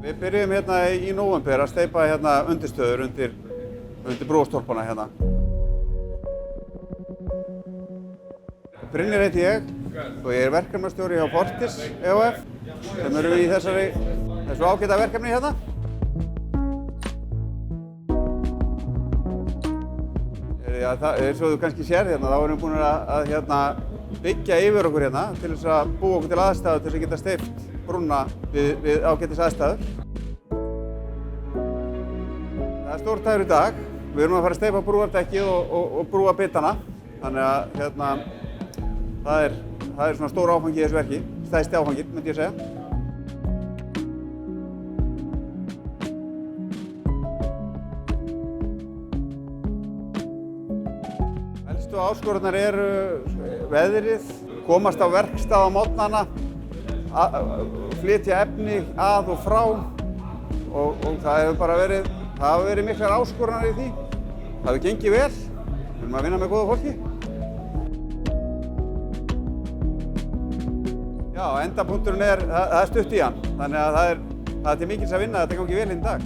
Við byrjum hérna í nóvember að steypa hérna undirstöður undir brúarstólpana hérna. Brynjar heiti ég og ég er verkefnastjóri hjá Fortis EHF sem eru í þessu ágæta verkefni hérna. Já, eins og þú kannski sér hérna, þá erum við búin að byggja yfir okkur hérna til þess að búa okkur til aðstæður til þess að geta steypt brúna við ágætis aðstæður. Það er stór dagur í dag. Við erum að fara að steypa brúardekkið og brúa bitana. Þannig að það er svona stór áfangi í þessu verki, stærsti áfanginn, myndi ég segja. Helstu áskoranir eru veðrið, komast á verkstað á morgnana, flytja efni að og frá og það hafa verið miklar áskoranir í því. Það hefur gengið vel, við erum að vinna með góða fólki. Já, endapunkturinn það er stutt í hann, þannig að það er til mikils að vinna að þetta gangi vel í dag.